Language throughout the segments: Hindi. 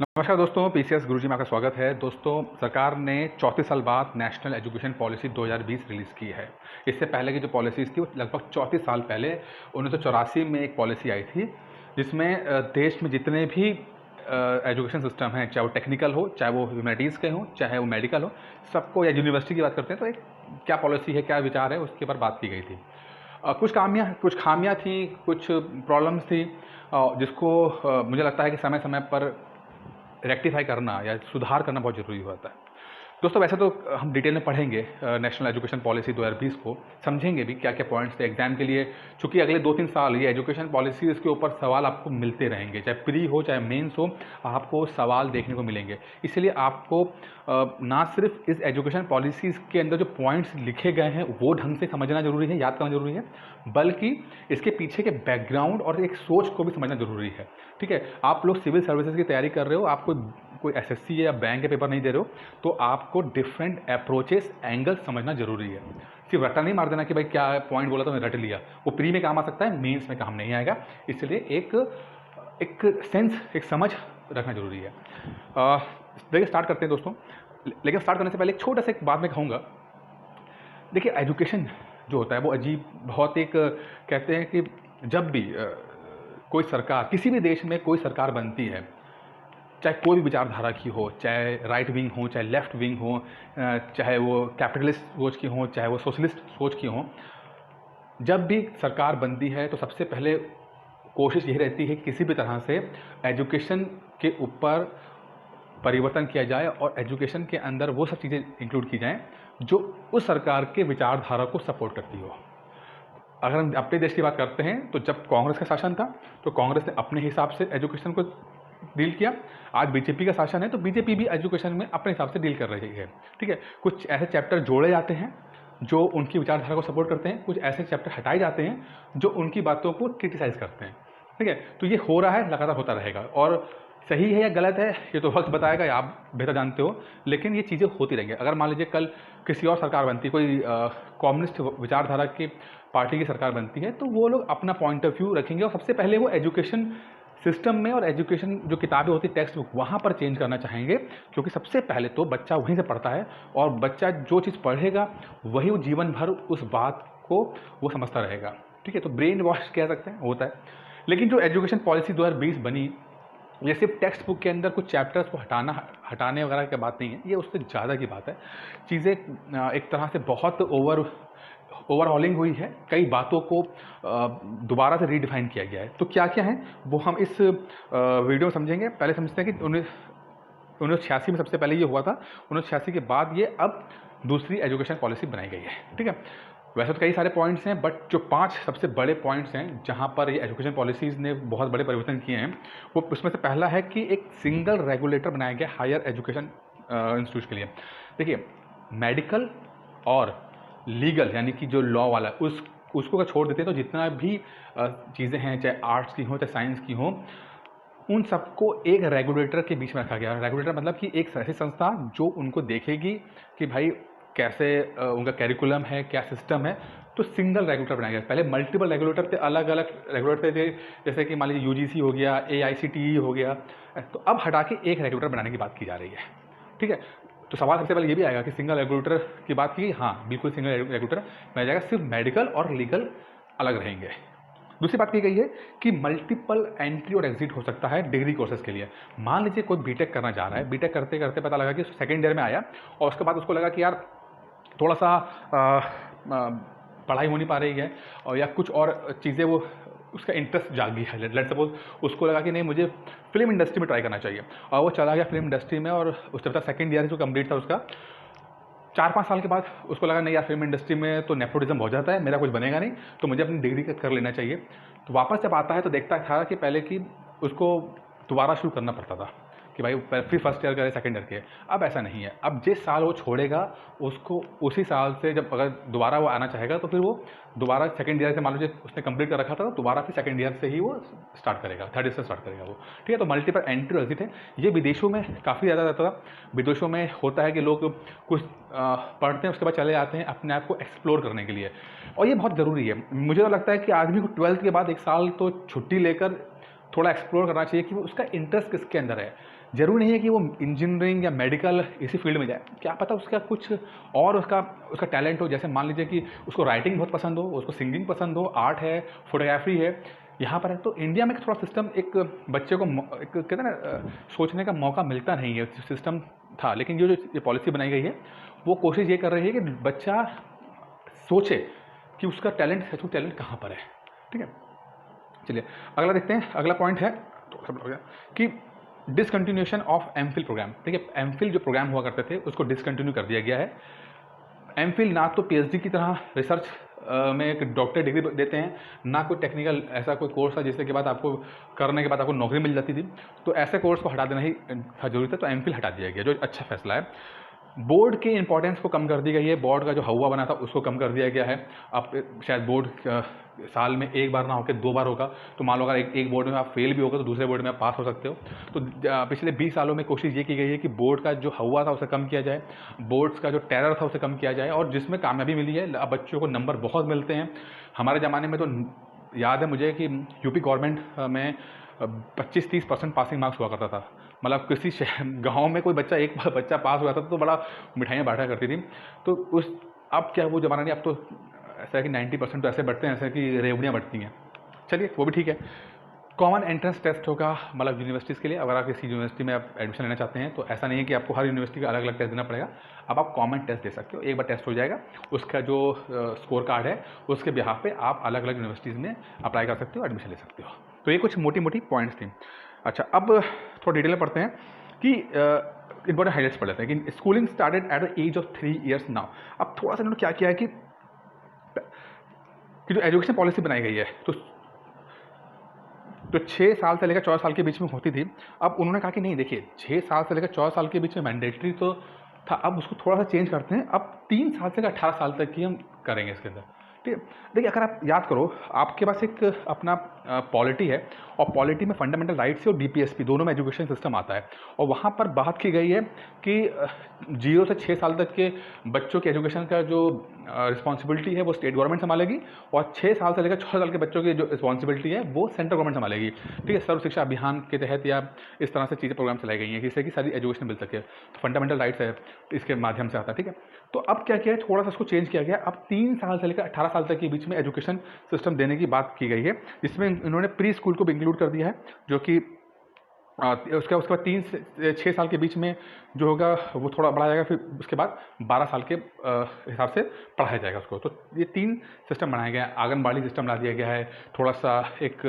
नमस्कार दोस्तों, पीसीएस गुरुजी में आपका स्वागत है। दोस्तों, सरकार ने 34 साल बाद नेशनल एजुकेशन पॉलिसी 2020 रिलीज़ की है। इससे पहले की जो पॉलिसीज़ थी वो लगभग 34 साल पहले 1984 में एक पॉलिसी आई थी, जिसमें देश में जितने भी एजुकेशन सिस्टम हैं, चाहे वो टेक्निकल हो, चाहे वो ह्यूमैनिटीज़ के हों, चाहे वो मेडिकल हो, सबको, या यूनिवर्सिटी की बात करते हैं तो एक क्या पॉलिसी है, क्या विचार है, उसके ऊपर बात की गई थी। कुछ खामियाँ थी, कुछ प्रॉब्लम्स थी, जिसको मुझे लगता है कि समय समय पर रेक्टिफाई करना या सुधार करना बहुत ज़रूरी होता है। दोस्तों, वैसे तो हम डिटेल में पढ़ेंगे नेशनल एजुकेशन पॉलिसी 2020 को, समझेंगे भी क्या क्या पॉइंट्स थे एग्जाम के लिए, चूंकि अगले 2-3 साल ये एजुकेशन पॉलिसी के ऊपर सवाल आपको मिलते रहेंगे, चाहे प्री हो चाहे मेंस हो, आपको सवाल देखने को मिलेंगे। इसलिए आपको ना सिर्फ इस एजुकेशन पॉलिसीज़ के अंदर जो पॉइंट्स लिखे गए हैं वो ढंग से समझना जरूरी है, याद करना जरूरी है, बल्कि इसके पीछे के बैकग्राउंड और एक सोच को भी समझना जरूरी है। ठीक है, आप लोग सिविल सर्विसेज की तैयारी कर रहे हो, आप कोई एसएससी या बैंक के पेपर नहीं दे रहे हो, तो आपको डिफरेंट अप्रोचेस, एंगल समझना जरूरी है। सिर्फ रट्टा नहीं मार देना कि भाई क्या पॉइंट बोला तो मैं रट लिया। वो प्री में काम आ सकता है, मेंस में काम नहीं आएगा। इसलिए एक एक सेंस, एक समझ रखना जरूरी है। देखिए, स्टार्ट करते हैं दोस्तों। लेकिन स्टार्ट करने से पहले एक छोटा सा एक बात मैं कहूँगा। देखिए, एजुकेशन जो होता है वो अजीब, बहुत एक कहते हैं कि जब भी कोई सरकार, किसी भी देश में कोई सरकार बनती है, चाहे कोई भी विचारधारा की हो, चाहे राइट विंग हो, चाहे लेफ्ट विंग हो, चाहे वो कैपिटलिस्ट सोच की हो, चाहे वो सोशलिस्ट सोच की हो, जब भी सरकार बनती है तो सबसे पहले कोशिश यही रहती है कि किसी भी तरह से एजुकेशन के ऊपर परिवर्तन किया जाए और एजुकेशन के अंदर वो सब चीज़ें इंक्लूड की जाएं जो उस सरकार के विचारधारा को सपोर्ट करती हो। अगर हम अपने देश की बात करते हैं तो जब कांग्रेस का शासन था तो कांग्रेस ने अपने हिसाब से एजुकेशन को डील किया। आज बीजेपी का शासन है तो बीजेपी भी एजुकेशन में अपने हिसाब से डील कर रही है। ठीक है, कुछ ऐसे चैप्टर जोड़े जाते हैं जो उनकी विचारधारा को सपोर्ट करते हैं, कुछ ऐसे चैप्टर हटाए जाते हैं जो उनकी बातों को क्रिटिसाइज करते हैं। ठीक है, तो ये हो रहा है, लगातार होता रहेगा। और सही है या गलत है ये तो वक्त बताएगा, या आप बेहतर जानते हो, लेकिन ये चीज़ें होती रहेंगी। अगर मान लीजिए कल किसी और सरकार बनती, कोई कम्युनिस्ट विचारधारा की पार्टी की सरकार बनती है, तो वो लोग अपना पॉइंट ऑफ व्यू रखेंगे और सबसे पहले वो एजुकेशन सिस्टम में और एजुकेशन जो किताबें होती, टेक्स्ट बुक, वहाँ पर चेंज करना चाहेंगे, क्योंकि सबसे पहले तो बच्चा वहीं से पढ़ता है और बच्चा जो चीज़ पढ़ेगा वही वो जीवन भर उस बात को वो समझता रहेगा। ठीक है, तो ब्रेन वॉश कह सकते हैं, होता है। लेकिन जो एजुकेशन पॉलिसी 2020 बनी, ये सिर्फ टेक्स्ट बुक के अंदर कुछ चैप्टर्स को हटाने वगैरह की बात नहीं है, ये उससे ज़्यादा की बात है। चीज़ें एक तरह से बहुत ओवरहॉलिंग हुई है, कई बातों को दोबारा से रीडिफाइन किया गया है। तो क्या क्या है वो हम इस वीडियो में समझेंगे। पहले समझते हैं कि 1986 में सबसे पहले ये हुआ था। 1986 के बाद ये अब दूसरी एजुकेशन पॉलिसी बनाई गई है। ठीक है, वैसे तो कई सारे पॉइंट्स हैं, बट जो 5 सबसे बड़े पॉइंट्स हैं जहाँ पर ये एजुकेशन पॉलिसीज़ ने बहुत बड़े परिवर्तन किए हैं, वो उसमें से पहला है कि एक सिंगल रेगुलेटर बनाया गया हायर एजुकेशन इंस्टीट्यूट के लिए। देखिए, मेडिकल और लीगल यानी कि जो लॉ वाला उसको अगर छोड़ देते हैं तो जितना भी चीज़ें हैं, चाहे आर्ट्स की हो चाहे साइंस की हो, उन सबको एक रेगुलेटर के बीच में रखा गया। रेगुलेटर मतलब कि एक ऐसी संस्था जो उनको देखेगी कि भाई कैसे उनका कैरिकुलम है, क्या सिस्टम है। तो सिंगल रेगुलेटर बनाया गया। पहले मल्टीपल रेगुलेटर थे, अलग अलग रेगुलेटर थे, जैसे कि मान लीजिए यूजीसी हो गया, AICTE हो गया। तो अब हटा के एक रेगुलेटर बनाने की बात की जा रही है। ठीक है, तो सवाल सबसे पहले ये भी आएगा कि सिंगल रेगुलेटर की बात की, हाँ बिल्कुल सिंगल रेगुलेटर बनाया जाएगा, सिर्फ मेडिकल और लीगल अलग रहेंगे। दूसरी बात की गई है कि मल्टीपल एंट्री और एग्जिट हो सकता है डिग्री कोर्सेज के लिए। मान लीजिए कोई बीटेक करना चाह रहा है, बीटेक करते करते पता लगा कि सेकेंड ईयर में आया और उसके बाद उसको लगा कि यार थोड़ा सा पढ़ाई हो नहीं पा रही है, और या कुछ और चीज़ें वो उसका इंटरेस्ट जागी है। लेट सपोज उसको लगा कि नहीं, मुझे फिल्म इंडस्ट्री में ट्राई करना चाहिए, और वो चला गया फिल्म इंडस्ट्री में, और उससे पता सेकेंड ईयर जो कंप्लीट था उसका, 4-5 साल के बाद उसको लगा नहीं यार, फिल्म इंडस्ट्री में तो नेपोटिज्म हो जाता है, मेरा कुछ बनेगा नहीं, तो मुझे अपनी डिग्री कर लेना चाहिए। तो वापस जब आता है तो देखता था कि पहले कि उसको दोबारा शुरू करना पड़ता था कि भाई फिर फर्स्ट ईयर करे, सेकेंड ईयर के। अब ऐसा नहीं है, अब जिस साल वो छोड़ेगा उसको उसी साल से, जब अगर दोबारा वो आना चाहेगा तो फिर वो दोबारा सेकेंड ईयर से, मान लीजिए उसने कंप्लीट कर रखा था तो दोबारा फिर सेकेंड ईयर से ही वो स्टार्ट करेगा, थर्ड ईयर से स्टार्ट करेगा वो। ठीक है, तो मल्टीपल एंट्री एग्जिट है। ये विदेशों में काफ़ी ज़्यादा रहता था। विदेशों में होता है कि लोग कुछ पढ़ते हैं, उसके बाद चले जाते हैं अपने आप को एक्सप्लोर करने के लिए, और ये बहुत ज़रूरी है। मुझे तो लगता है कि आदमी को 12th के बाद 1 साल तो छुट्टी लेकर थोड़ा एक्सप्लोर करना चाहिए कि उसका इंटरेस्ट किसके अंदर है। ज़रूरी नहीं है कि वो इंजीनियरिंग या मेडिकल इसी फील्ड में जाए, क्या पता उसका कुछ और उसका उसका टैलेंट हो। जैसे मान लीजिए कि उसको राइटिंग बहुत पसंद हो, उसको सिंगिंग पसंद हो, आर्ट है, फोटोग्राफी है, यहाँ पर है। तो इंडिया में थोड़ा सिस्टम एक बच्चे को एक कहते हैं ना सोचने का मौका मिलता नहीं है, सिस्टम था। लेकिन जो ये पॉलिसी बनाई गई है वो कोशिश ये कर रही है कि बच्चा सोचे कि उसका टैलेंट सच में टैलेंट कहाँ पर है। ठीक है, चलिए अगला देखते हैं। अगला पॉइंट है तो सब हो गया कि डिसकंटिन्यूएशन ऑफ एमफिल प्रोग्राम। ठीक है, एमफिल जो प्रोग्राम हुआ करते थे उसको डिसकंटिन्यू कर दिया गया है। एमफिल ना तो पीएचडी की तरह रिसर्च में एक डॉक्टर डिग्री देते हैं, ना कोई टेक्निकल ऐसा कोई कोर्स था जिसके के बाद आपको करने के बाद आपको नौकरी मिल जाती थी। तो ऐसे कोर्स को हटा देना ही जरूरी था, तो एमफिल हटा दिया गया, जो अच्छा फैसला है। बोर्ड के इंपॉर्टेंस को कम कर दी गई है, बोर्ड का जो हवा बना था उसको कम कर दिया गया है। अब शायद बोर्ड साल में एक बार ना होकर 2 बार होगा। तो मान लो अगर एक बोर्ड में आप फेल भी होगा तो दूसरे बोर्ड में आप पास हो सकते हो। तो पिछले 20 सालों में कोशिश ये की गई है कि बोर्ड का जो हवा था उसे कम किया जाए, बोर्ड्स का जो टेरर था उसे कम किया जाए, और जिसमें कामयाबी मिली है। अब बच्चों को नंबर बहुत मिलते हैं। हमारे ज़माने में तो याद है मुझे कि यूपी गवर्नमेंट में 25-30% पासिंग मार्क्स हुआ करता था। मतलब किसी गांव में कोई बच्चा एक बच्चा पास हुआ था तो बड़ा मिठाइयाँ बांटा करती थी। तो उस अब क्या वो ज़माना नहीं, अब तो ऐसा है कि 90% तो ऐसे बढ़ते हैं ऐसे कि रेवड़ियाँ बढ़ती हैं। चलिए वो भी ठीक है। कॉमन एंट्रेंस टेस्ट होगा मतलब यूनिवर्सिटीज़ के लिए। अगर आप किसी यूनिवर्सिटी में आप एडमिशन लेना चाहते हैं तो ऐसा नहीं है कि आपको हर यूनिवर्सिटी का अलग अलग टेस्ट देना पड़ेगा। अब आप कॉमन टेस्ट दे सकते हो, एक बार टेस्ट हो जाएगा, उसका जो स्कोर कार्ड है उसके बिहाफ पे आप अलग अलग यूनिवर्सिटीज़ में अप्लाई कर सकते हो, एडमिशन ले सकते हो। तो ये कुछ मोटी मोटी पॉइंट्स थी। अच्छा, अब थोड़ा डिटेल में पढ़ते हैं कि इंपॉर्टेंट हाइलाइट्स पढ़ लेते हैं कि schooling started at the age of 3 years now. अब थोड़ा सा इन्होंने क्या किया है कि जो एजुकेशन पॉलिसी बनाई गई है तो जो 6 साल से लेकर 14 साल के बीच में होती थी, अब उन्होंने कहा कि नहीं देखिए 6 साल से लेकर 14 साल के बीच में मैंडेटरी तो था, अब उसको थोड़ा सा चेंज करते हैं, अब 3 साल से लेकर 18 साल तक की हम करेंगे इसके अंदर। ठीक है, देखिए अगर आप याद करो आपके पास एक अपना पॉलिटी है, और पॉलिटी में फंडामेंटल राइट्स और डीपीएसपी दोनों में एजुकेशन सिस्टम आता है। और वहाँ पर बात की गई है कि 0 से 6 साल तक के बच्चों के एजुकेशन का जो रिस्पॉन्सिबिलिटी है वो स्टेट गवर्नमेंट संभालेगी, और 6 साल से लेकर 14 साल के बच्चों की जो रिस्पॉन्सिबिलिटी है वो सेंट्रल गवर्नमेंट संभालेगी। ठीक है, सर्व शिक्षा अभियान के तहत या इस तरह से चीज़ें प्रोग्राम चलाई गई हैं जिससे कि सारी एजुकेशन मिल सके। तो फंडामेंटल राइट्स है इसके माध्यम से आता है। ठीक है, तो अब क्या किया है, थोड़ा सा इसको चेंज किया गया। अब 3 साल से लेकर 18 साल तक के बीच में एजुकेशन सिस्टम देने की बात की गई है, जिसमें इन्होंने प्री स्कूल को भी इंक्लूड कर दिया है, जो कि उसके बाद 3 से 6 साल के बीच में जो होगा वो थोड़ा बढ़ाया जाएगा, फिर उसके बाद 12 साल के हिसाब से पढ़ाया जाएगा उसको। तो ये 3 सिस्टम बनाया गया है। आंगनबाड़ी सिस्टम ला दिया गया है, थोड़ा सा एक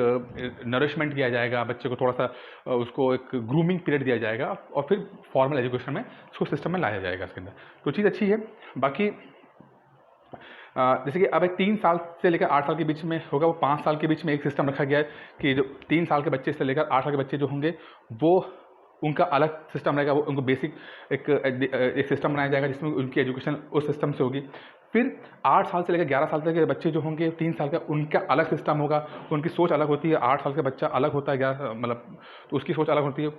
नरिशमेंट किया जाएगा बच्चे को, थोड़ा सा उसको एक ग्रूमिंग पीरियड दिया जाएगा, और फिर फॉर्मल एजुकेशन में उसको सिस्टम में लाया जाएगा इसके अंदर। तो चीज़ अच्छी है। बाकी जैसे कि अब 3 साल से लेकर 8 साल के बीच में होगा, वो 5 साल के बीच में एक सिस्टम रखा गया है कि जो 3 साल के बच्चे से लेकर 8 साल के बच्चे जो होंगे वो उनका अलग सिस्टम रहेगा। वो उनको बेसिक एक सिस्टम बनाया जाएगा जिसमें उनकी एजुकेशन उस सिस्टम से होगी। फिर 8 साल से लेकर 11 साल तक के बच्चे जो होंगे 3 साल का, उनका अलग सिस्टम होगा, तो उनकी सोच अलग होती है। 8 साल का बच्चा अलग होता है, 11 मतलब तो उसकी सोच अलग होती है।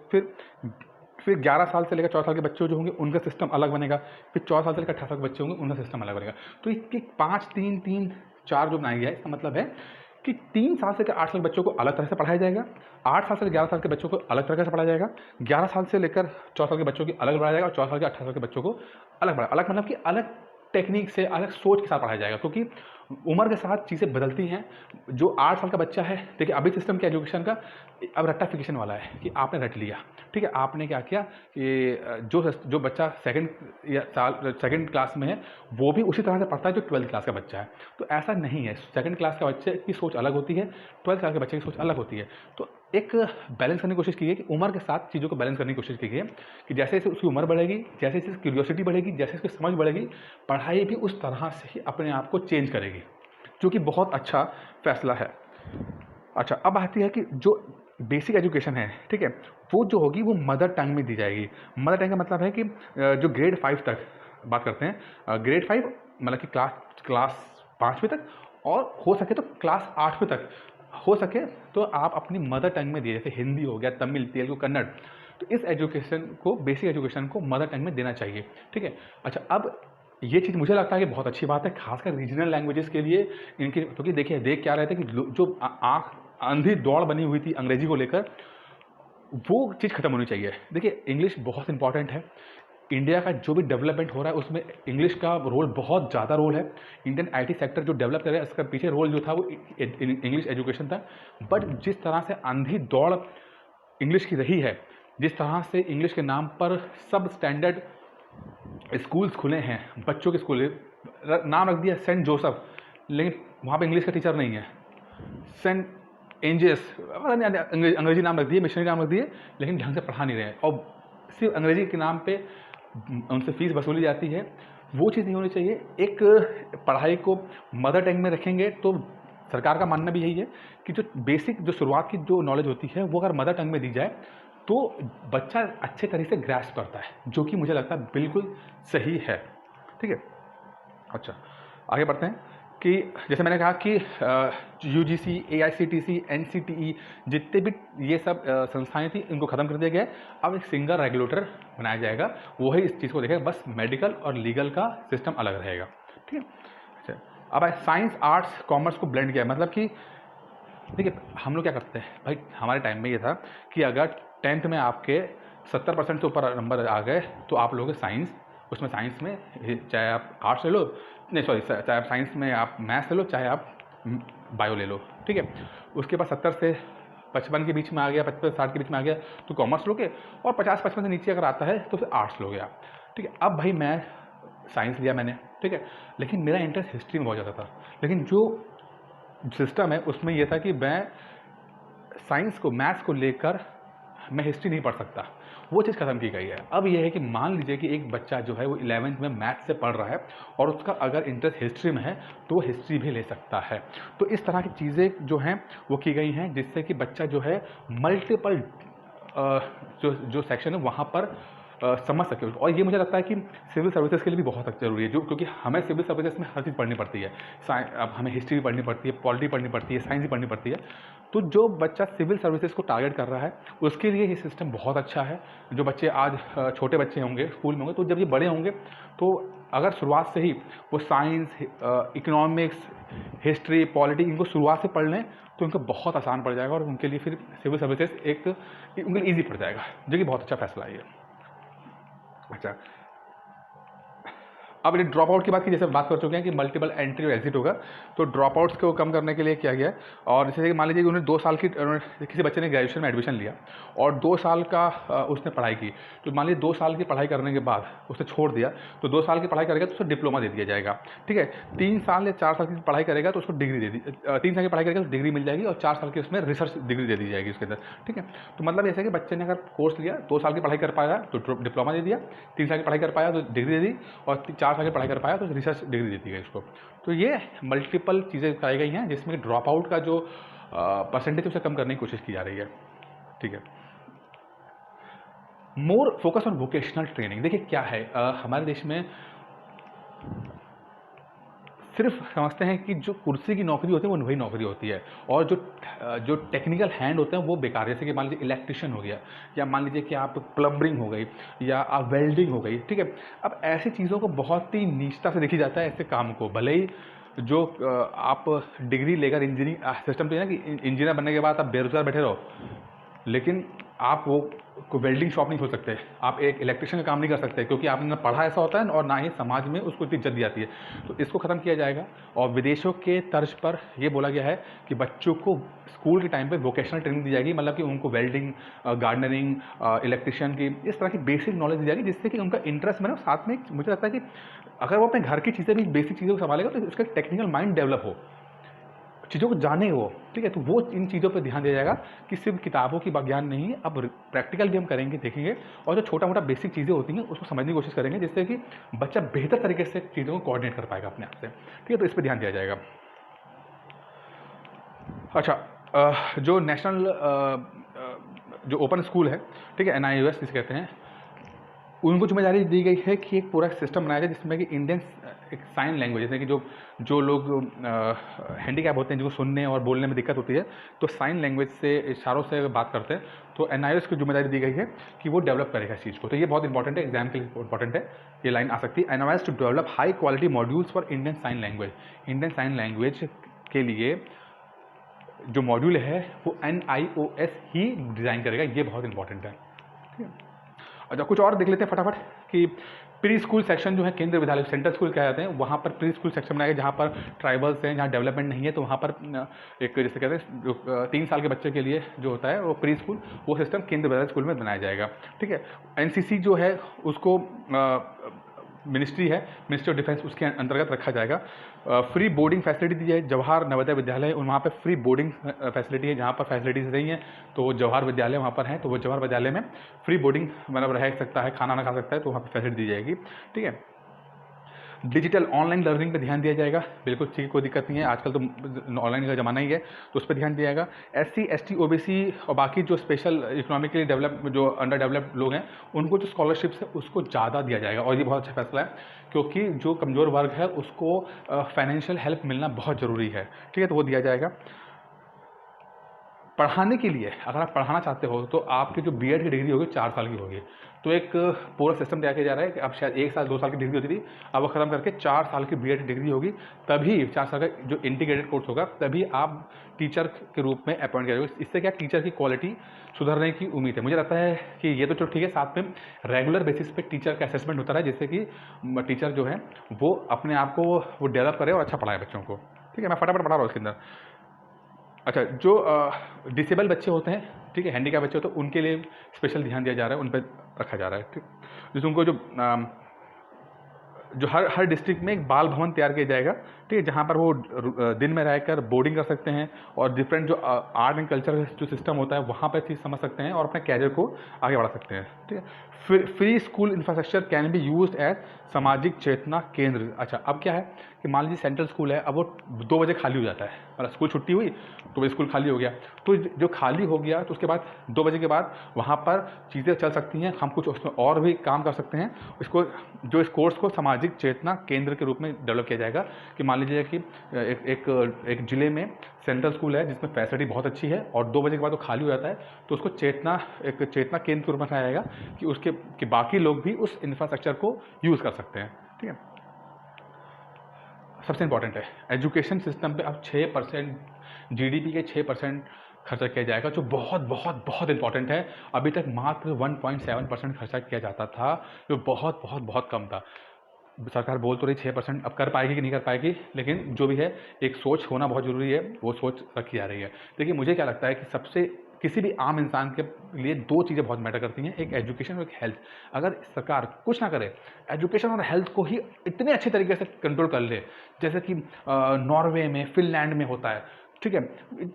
फिर 11 साल से लेकर 14 साल के बच्चे जो होंगे उनका सिस्टम अलग बनेगा। फिर 14 साल से लेकर 18 साल के बच्चे होंगे उनका सिस्टम अलग बनेगा। तो इसके 5-3-3-4 जो बनाया गया है, इसका मतलब है कि 3 साल से लेकर 8 साल के बच्चों को अलग तरह से पढ़ाया जाएगा, 8 साल से लेकर 11 साल के बच्चों को अलग तरह से पढ़ाया जाएगा, 11 साल से लेकर 14 साल के बच्चों की अलग पढ़ाया जाएगा, और 14 साल के 18 साल के बच्चों को अलग मतलब कि अलग टेक्निक से, अलग सोच के साथ पढ़ाया जाएगा। क्योंकि उम्र के साथ चीज़ें बदलती हैं। जो 8 साल का बच्चा है, देखिए अभी सिस्टम क्या एजुकेशन का अब रट्टाफिकेशन वाला है कि आपने रट लिया। ठीक है, आपने क्या किया कि जो बच्चा सेकंड क्लास में है वो भी उसी तरह से पढ़ता है जो 12th क्लास का बच्चा है। तो ऐसा नहीं है, सेकंड क्लास का बच्चे की सोच अलग होती है, 12th क्लास के बच्चे की सोच अलग होती है। तो एक बैलेंस करने की कोशिश की गई कि उम्र के साथ चीज़ों को बैलेंस करने की कोशिश की गई है कि जैसे जैसे उसकी उम्र बढ़ेगी, जैसे जैसे क्यूरियोसिटी बढ़ेगी, जैसे उसकी समझ बढ़ेगी, पढ़ाई भी उस तरह से ही अपने आप को चेंज करेगी, जो कि बहुत अच्छा फैसला है। अच्छा, अब आती है कि जो बेसिक एजुकेशन है, ठीक है, वो जो होगी वो मदर टंग में दी जाएगी। मदर टंग का मतलब है कि जो ग्रेड 5 तक बात करते हैं, ग्रेड 5 मतलब कि क्लास 5वीं तक, और हो सके तो क्लास 8वीं तक हो सके तो आप अपनी मदर टंग में दिए, जैसे हिंदी हो गया, तमिल, तेलुगु, कन्नड़। तो इस एजुकेशन को, बेसिक एजुकेशन को मदर टंग में देना चाहिए। ठीक है, अच्छा, अब ये चीज़ मुझे लगता है कि बहुत अच्छी बात है, खासकर रीजनल लैंग्वेजेस के लिए इनकी। क्योंकि देखिए देख क्या रहे थे कि जो आँख अंधी दौड़ बनी हुई थी अंग्रेजी को लेकर, वो चीज़ खत्म होनी चाहिए। देखिए इंग्लिश बहुत इंपॉर्टेंट है, इंडिया का जो भी डेवलपमेंट हो रहा है उसमें इंग्लिश का रोल बहुत ज़्यादा रोल है। इंडियन आईटी सेक्टर जो डेवलप कर रहा है इसका पीछे रोल जो था वो इंग्लिश एजुकेशन था। बट जिस तरह से अंधी दौड़ इंग्लिश की रही है, जिस तरह से इंग्लिश के नाम पर सब स्टैंडर्ड स्कूल्स खुले हैं, बच्चों के स्कूल नाम रख दिया सेंट जोसेफ, लेकिन वहाँ पे इंग्लिश का टीचर नहीं है। सेंट एंजेस अंग्रेजी नाम रख दिए, मिशनरी नाम रख दिए, लेकिन ढंग से पढ़ा नहीं रहे हैं और सिर्फ अंग्रेजी के नाम पे उनसे फीस वसूली जाती है। वो चीज़ नहीं होनी चाहिए। एक पढ़ाई को मदर टंग में रखेंगे तो सरकार का मानना भी यही है कि जो बेसिक जो शुरुआत की जो नॉलेज होती है वो अगर मदर टंग में दी जाए तो बच्चा अच्छे तरीके से ग्रैस्प करता है, जो कि मुझे लगता है बिल्कुल सही है। ठीक है, अच्छा आगे बढ़ते हैं कि जैसे मैंने कहा कि UGC, AICTC, NCTE जितने भी ये सब संस्थाएं थी इनको ख़त्म कर दिया गया है। अब एक सिंगल रेगुलेटर बनाया जाएगा, वही इस चीज़ को देखेगा, बस मेडिकल और लीगल का सिस्टम अलग रहेगा। ठीक है, अच्छा अब साइंस आर्ट्स कॉमर्स को ब्लेंड किया है, मतलब कि देखिए हम लोग क्या करते हैं भाई, हमारे टाइम में ये था कि अगर 10th में आपके 70% से ऊपर नंबर आ गए तो आप लोग साइंस, उसमें साइंस में चाहे आप आर्ट्स ले लो, नहीं सॉरी, चाहे आप साइंस में आप मैथ्स ले लो, चाहे आप बायो ले लो। ठीक है, उसके बाद 70 से 55 के बीच में आ गया, 55 से 60 के बीच में आ गया तो कॉमर्स लोगे, और 50-55 से नीचे अगर आता है तो फिर आर्ट्स लोगे आप। ठीक है, अब भाई मैं साइंस लिया मैंने, ठीक है, लेकिन मेरा इंटरेस्ट हिस्ट्री में बहुत ज़्यादा था, लेकिन जो सिस्टम है उसमें यह था कि मैं साइंस को, मैथ्स को लेकर मैं हिस्ट्री नहीं पढ़ सकता, वो चीज़ ख़त्म की गई है। अब यह है कि मान लीजिए कि एक बच्चा जो है वो 11th में मैथ्स से पढ़ रहा है और उसका अगर इंटरेस्ट हिस्ट्री में है तो वो हिस्ट्री भी ले सकता है। तो इस तरह की चीज़ें जो हैं वो की गई हैं जिससे कि बच्चा जो है मल्टीपल जो सेक्शन है वहाँ पर समझ सके। और ये मुझे लगता है कि सिविल सर्विसेज के लिए भी बहुत ज़रूरी है, जो क्योंकि हमें सिविल सर्विसेज में हर चीज़ पढ़नी पड़ती है। अब हमें हिस्ट्री भी पढ़नी पड़ती है, पॉलिटी पढ़नी पड़ती है, साइंस भी पढ़नी पड़ती है। तो जो बच्चा सिविल सर्विसेज को टारगेट कर रहा है उसके लिए ये सिस्टम बहुत अच्छा है। जो बच्चे आज छोटे बच्चे होंगे, स्कूल में होंगे, तो जब ये बड़े होंगे तो अगर शुरुआत से ही वो साइंस, इकोनॉमिक्स, हिस्ट्री, पॉलिटी इनको शुरुआत से पढ़ लें तो इनको बहुत आसान पड़ जाएगा और उनके लिए फिर सिविल सर्विसेज एक उनके लिए ईजी पड़ जाएगा, जो कि बहुत अच्छा फैसला है ये। अच्छा, अब ये ड्रॉप आउट की बात की, जैसे बात कर चुके हैं कि मल्टीपल एंट्री और एग्जिट होगा, तो ड्रॉप आउट्स को कम करने के लिए किया गया है। और जैसे कि मान लीजिए कि उन्हें 2 साल की, किसी बच्चे ने ग्रेजुएशन में एडमिशन लिया और 2 साल का उसने पढ़ाई की, तो मान लीजिए 2 साल की पढ़ाई करने के बाद उसने छोड़ दिया, तो 2 साल की पढ़ाई करेगा तो उसको डिप्लोमा दे दिया जाएगा। ठीक है, 3 साल या 4 साल की पढ़ाई करेगा तो उसको डिग्री दे दी, 3 साल की पढ़ाई करेगा तो डिग्री मिल जाएगी और 4 साल की उसमें रिसर्च डिग्री दे दी जाएगी उसके अंदर। ठीक है, तो मतलब ऐसा कि बच्चे ने अगर कोर्स लिया, 2 साल की पढ़ाई कर पाया तो डिप्लोमा दे दिया, 3 साल की पढ़ाई कर पाया तो डिग्री दे दी, और 4 साल की पढ़ाई कर पाया तो रिसर्च डिग्री देती है इसको। तो ये मल्टीपल चीज़ें बताई गई हैं जिसमें ड्रॉप आउट का जो परसेंटेज उसे कम करने की कोशिश की जा रही है। ठीक है, more focus on vocational training. देखिए क्या है, हमारे देश में सिर्फ समझते हैं कि जो कुर्सी की नौकरी होती है वो वही नौकरी होती है, और जो टेक्निकल हैंड होते हैं वो बेकार है। जैसे कि मान लीजिए इलेक्ट्रिशियन हो गया, या मान लीजिए कि आप प्लम्बरिंग हो गई, या आप वेल्डिंग हो गई। ठीक है, अब ऐसी चीज़ों को बहुत ही नीचता से देखी जाता है, ऐसे काम को। भले ही जो आप डिग्री लेकर इंजीनियरिंग सिस्टम तो है ना कि इंजीनियर बनने के बाद आप बेरोजगार बैठे रहो, लेकिन आप वो वेल्डिंग शॉप नहीं खोल सकते, आप एक इलेक्ट्रिशियन का काम नहीं कर सकते, क्योंकि आपने ना पढ़ा ऐसा होता है और ना ही समाज में उसको इतनी इज्जत दी जाती है। तो इसको ख़त्म किया जाएगा, और विदेशों के तर्ज पर ये बोला गया है कि बच्चों को स्कूल के टाइम पे वोकेशनल ट्रेनिंग दी जाएगी, मतलब कि उनको वेल्डिंग, गार्डनरिंग, इलेक्ट्रिशियन की इस तरह की बेसिक नॉलेज दी जाएगी, जिससे कि उनका इंटरेस्ट बने। साथ में मुझे लगता है कि अगर वो अपने घर की चीज़ें भी, बेसिक चीज़ों को संभालेगा तो उसका टेक्निकल माइंड डेवलप हो, चीज़ों को जाने वो। ठीक है, तो वो इन चीज़ों पे ध्यान दिया जाएगा कि सिर्फ किताबों की ज्ञान नहीं, अब प्रैक्टिकल भी हम करेंगे, देखेंगे, और जो छोटा मोटा बेसिक चीज़ें होती हैं उसको समझने की कोशिश करेंगे, जिससे कि बच्चा बेहतर तरीके से चीज़ों को कोऑर्डिनेट कर पाएगा अपने आप से। ठीक है, तो इस पर ध्यान दिया जाएगा। अच्छा, जो नेशनल जो ओपन स्कूल है, ठीक है, NIOS जिसे कहते हैं, उनको जिम्मेदारी दी गई है कि एक पूरा सिस्टम बनाया जाए जिसमें कि इंडियन एक साइन लैंग्वेज, जैसे कि जो लोग हैंडीकैप होते हैं, जिनको सुनने और बोलने में दिक्कत होती है, तो साइन लैंग्वेज से, इशारों से अगर बात करते हैं, तो NIOS की जिम्मेदारी दी गई है कि वो डेवलप करेगा इस चीज़ को। तो ये बहुत इंपॉर्टेंट है, एग्जाम के लिए इंपॉर्टेंट है, ये लाइन आ सकती है। NIOS to develop high quality modules for Indian sign language. Indian sign language के लिए जो मॉड्यूल है वो NIOS ही डिज़ाइन करेगा, ये बहुत इंपॉर्टेंट है। ठीक है, अच्छा कुछ और देख लेते हैं फटाफट कि प्री स्कूल सेक्शन जो है केंद्रीय विद्यालय सेंट्रल स्कूल कह जाते हैं, वहाँ पर प्री स्कूल सेक्शन बनाएगा जहाँ पर ट्राइबल्स हैं, जहाँ डेवलपमेंट नहीं है, तो वहाँ पर एक जैसे कहते हैं जो 3 साल के बच्चे के लिए जो होता है वो प्री स्कूल, वो सिस्टम केंद्रीय विद्यालय स्कूल में बनाया जाएगा। ठीक है, NCC जो है उसको मिनिस्ट्री है, मिनिस्ट्री ऑफ डिफेंस, उसके अंतर्गत रखा जाएगा। फ्री बोर्डिंग फैसिलिटी दी है, जवाहर नवोदय विद्यालय वहाँ पर फ्री बोर्डिंग फैसिलिटी है, जहाँ पर फैसिलिटीज़ नहीं है तो वो जवाहर विद्यालय वहाँ पर है, तो वो जवाहर विद्यालय में फ्री बोर्डिंग मतलब रह सकता है, खाना ना खा सकता है, तो वहाँ पर फैसिलिटी दी जाएगी। ठीक है, डिजिटल ऑनलाइन लर्निंग पे ध्यान दिया जाएगा, बिल्कुल ठीक है, कोई दिक्कत नहीं है, आजकल तो ऑनलाइन का ज़माना ही है, तो उस पर ध्यान दिया जाएगा। SC ST OBC और बाकी जो स्पेशल इकोनॉमिकली डेवलप जो अंडर डेवलप्ड लोग हैं उनको जो स्कॉलरशिप्स है उसको ज़्यादा दिया जाएगा, और ये बहुत अच्छा फैसला है क्योंकि जो कमज़ोर वर्ग है उसको फाइनेंशियल हेल्प मिलना बहुत ज़रूरी है। ठीक है, तो वो दिया जाएगा। पढ़ाने के लिए अगर आप पढ़ाना चाहते हो तो आपकी जो BEd की डिग्री होगी 4 साल की होगी, तो एक पूरा सिस्टम तैयार किया जा रहा है कि अब शायद 1 साल 2 साल की डिग्री होती थी, अब वो ख़त्म करके 4 साल की BEd डिग्री होगी, तभी 4 साल का जो इंटीग्रेटेड कोर्स होगा तभी आप टीचर के रूप में अपॉइंट किया जाएगा। इससे क्या टीचर की क्वालिटी सुधरने की उम्मीद है। मुझे लगता है कि ये तो चलो ठीक है, साथ में रेगुलर बेसिस पे टीचर का असेसमेंट होता है जिससे कि टीचर जो है वो अपने आप को वो डेवलप करे और अच्छा पढ़ाए बच्चों को। ठीक है, मैं फटाफट पढ़ा रहा हूँ इसके अंदर। अच्छा, जो डिसेबल बच्चे होते हैं, ठीक है, हैंडीकैप बच्चे होते हैं, उनके लिए स्पेशल ध्यान दिया जा रहा है, उन पर रखा जा रहा है। ठीक, जैसे उनको जो हर डिस्ट्रिक्ट में एक बाल भवन तैयार किया जाएगा, ठीक है, जहाँ पर वो दिन में रहकर बोर्डिंग कर सकते हैं और डिफरेंट जो आर्ट एंड कल्चर जो सिस्टम होता है वहाँ पर चीज़ समझ सकते हैं और अपने कैरियर को आगे बढ़ा सकते हैं। ठीक है, free school infrastructure can be used as सामाजिक चेतना केंद्र। अच्छा, अब क्या है कि मान लीजिए सेंट्रल स्कूल है, अब वो 2 बजे खाली हो जाता है, मतलब स्कूल छुट्टी हुई तो वो स्कूल खाली हो गया, तो जो खाली हो गया तो उसके बाद 2 बजे के बाद वहाँ पर चीज़ें चल सकती हैं, हम कुछ उसमें और भी काम कर सकते हैं। इसको जो इस कोर्स को सामाजिक चेतना केंद्र के रूप में डेवलप किया जाएगा कि मान लीजिए कि एक ज़िले में सेंट्रल स्कूल है जिसमें फैसिलिटी बहुत अच्छी है और 2 बजे के बाद वो खाली हो जाता है, तो उसको एक चेतना केंद्र के रूप में रखा जाएगा कि बाकी लोग भी उस इंफ्रास्ट्रक्चर को यूज़ कर सकते हैं। ठीक है, सबसे इंपॉर्टेंट है एजुकेशन सिस्टम पे अब 6% GDP के 6% खर्चा किया जाएगा, जो बहुत बहुत बहुत इंपॉर्टेंट है। अभी तक मात्र 1.7% खर्चा किया जाता था, जो बहुत बहुत बहुत कम था। सरकार बोल तो रही 6%, अब कर पाएगी कि नहीं कर पाएगी, लेकिन जो भी है एक सोच होना बहुत ज़रूरी है, वो सोच रखी जा रही है। देखिए, मुझे क्या लगता है कि सबसे किसी भी आम इंसान के लिए 2 चीज़ें बहुत मैटर करती हैं, एक एजुकेशन और एक हेल्थ। अगर सरकार कुछ ना करे, एजुकेशन और हेल्थ को ही इतने अच्छे तरीके से कंट्रोल कर ले जैसे कि नॉर्वे में, फिनलैंड में होता है, ठीक है,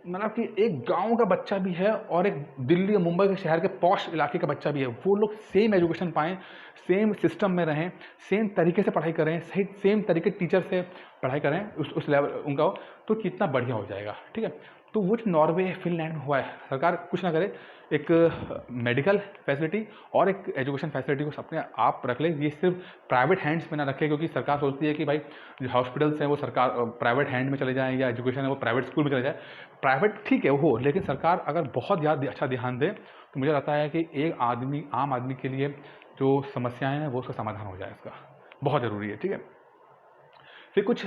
मतलब कि एक गांव का बच्चा भी है और एक दिल्ली और मुंबई के शहर के पॉश इलाके का बच्चा भी है, वो लोग सेम एजुकेशन पाएँ, सेम सिस्टम में रहें, सेम तरीके से पढ़ाई करें, सही सेम तरीके टीचर से पढ़ाई करें, उस लेवल उनका हो, तो कितना बढ़िया हो जाएगा। ठीक है, तो वो जो नॉर्वे फिनलैंड में हुआ है, सरकार कुछ ना करे, एक मेडिकल फैसिलिटी और एक एजुकेशन फैसिलिटी को अपने आप रख ले, ये सिर्फ प्राइवेट हैंड्स में ना रखे, क्योंकि सरकार सोचती है कि भाई जो हॉस्पिटल्स हैं वो सरकार प्राइवेट हैंड में चले जाएँ या एजुकेशन है वो प्राइवेट स्कूल में चले जाए। प्राइवेट ठीक है वो हो, लेकिन सरकार अगर बहुत ज़्यादा अच्छा ध्यान दे तो मुझे लगता है कि एक आम आदमी के लिए जो समस्याएं हैं वो उसका समाधान हो जाए, इसका बहुत ज़रूरी है। ठीक है, फिर कुछ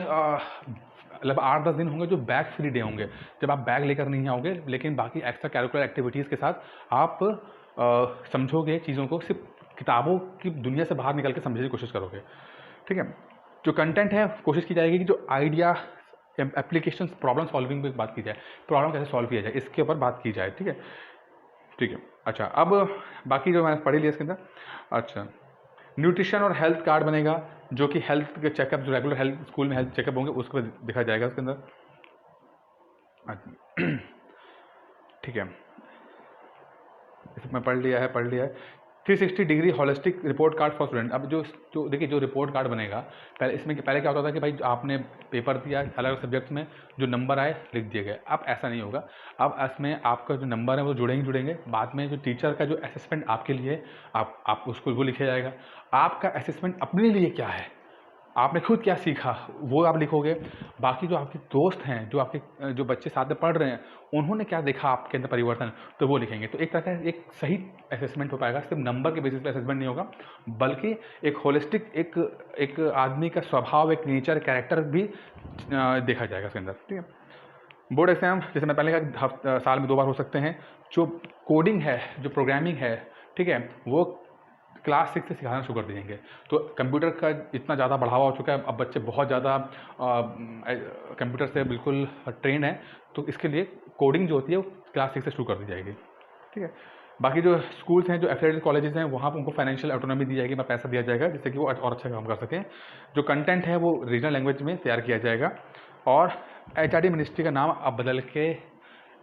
लगभग 8-10 दिन होंगे जो बैग फ्री डे होंगे, जब आप बैग लेकर नहीं आओगे, लेकिन बाकी एक्स्ट्रा कैरिकुलर एक्टिविटीज़ के साथ आप समझोगे चीज़ों को, सिर्फ किताबों की दुनिया से बाहर निकल के समझने की कोशिश करोगे। ठीक है, जो कंटेंट है कोशिश की जाएगी कि जो आइडिया एप्लीकेशंस प्रॉब्लम सॉल्विंग पे बात की जाए, प्रॉब्लम कैसे सॉल्व किया जाए इसके ऊपर बात की जाए। ठीक है, ठीक है, अच्छा, अब बाकी जो मैंने पढ़ी लिया इसके अंदर। अच्छा, न्यूट्रिशन और हेल्थ कार्ड बनेगा, जो कि हेल्थ के चेकअप, जो रेगुलर हेल्थ स्कूल में हेल्थ चेकअप होंगे उसको दिखा जाएगा उसके अंदर। ठीक है, इसमें पढ़ लिया है 360 degree holistic report card for student. अब जो देखिए, जो रिपोर्ट कार्ड बनेगा, पहले क्या होता था कि भाई आपने पेपर दिया अलग अलग सब्जेक्ट्स में, जो नंबर आए लिख दिए गए। अब ऐसा नहीं होगा, अब इसमें आपका जो नंबर है वो जुड़ेंगे, बाद में जो टीचर का जो असेसमेंट आपके लिए आप उसको वो लिखा जाएगा। आपका असेसमेंट अपने लिए क्या है, आपने खुद क्या सीखा वो आप लिखोगे, बाकी जो आपके दोस्त हैं, जो बच्चे साथ में पढ़ रहे हैं, उन्होंने क्या देखा आपके अंदर परिवर्तन, तो वो लिखेंगे। तो एक तरह का एक सही असेसमेंट हो पाएगा, सिर्फ नंबर के बेसिस पे असेसमेंट नहीं होगा, बल्कि एक होलिस्टिक एक आदमी का स्वभाव, एक नेचर, कैरेक्टर भी देखा जाएगा इसके अंदर। ठीक है, बोर्ड एग्ज़ाम जैसे मैं पहले कहा साल में 2 बार हो सकते हैं। जो कोडिंग है, जो प्रोग्रामिंग है, ठीक है, वो क्लास 6 से सिखाना शुरू कर देंगे। तो कंप्यूटर का इतना ज़्यादा बढ़ावा हो चुका है, अब बच्चे बहुत ज़्यादा कंप्यूटर से बिल्कुल ट्रेन है, तो इसके लिए कोडिंग जो होती है वो क्लास 6 से शुरू कर दी जाएगी, ठीक है। बाकी जो स्कूल्स हैं, जो एफिलिएटेड कॉलेजेस हैं, वहाँ पर उनको फाइनेंशियल ऑटोनॉमी दी जाएगी, पैसा दिया जाएगा जिससे कि वो और अच्छा काम कर सकें। जो कंटेंट है वो रीजनल लैंग्वेज में तैयार किया जाएगा और एचआरडी मिनिस्ट्री का नाम अब बदल के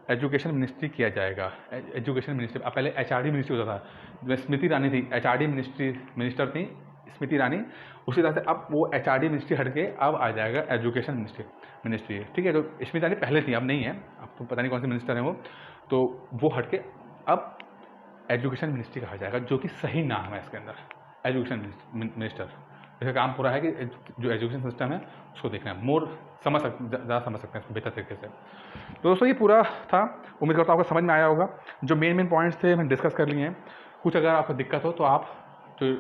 एजुकेशन मिनिस्ट्री किया जाएगा। एजुकेशन मिनिस्ट्री, अब पहले एचआरडी मिनिस्ट्री होता था, स्मृति ईरानी थी एचआरडी मिनिस्टर थी स्मृति ईरानी। उसी तरह से अब वो एचआरडी मिनिस्ट्री हट के अब आ जाएगा एजुकेशन मिनिस्ट्री, ठीक है। जो स्मृति ईरानी पहले थी, अब नहीं है, अब तो पता नहीं कौन से मिनिस्टर हैं वो, तो वो हट के अब एजुकेशन मिनिस्ट्री कहा जाएगा, जो कि सही नाम है इसके अंदर, एजुकेशन मिनिस्टर। इसका काम पूरा है कि जो एजुकेशन सिस्टम है उसको देखना है, ज़्यादा समझ सकते हैं बेहतर तरीके से। तो दोस्तों ये पूरा था, उम्मीद करता हूँ आपको समझ में आया होगा। जो मेन पॉइंट्स थे मैंने डिस्कस कर लिए हैं। कुछ अगर आपको दिक्कत हो तो आप जो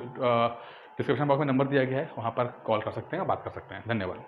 डिस्क्रिप्शन बॉक्स में नंबर दिया गया है वहाँ पर कॉल कर सकते हैं, बात कर सकते हैं। धन्यवाद।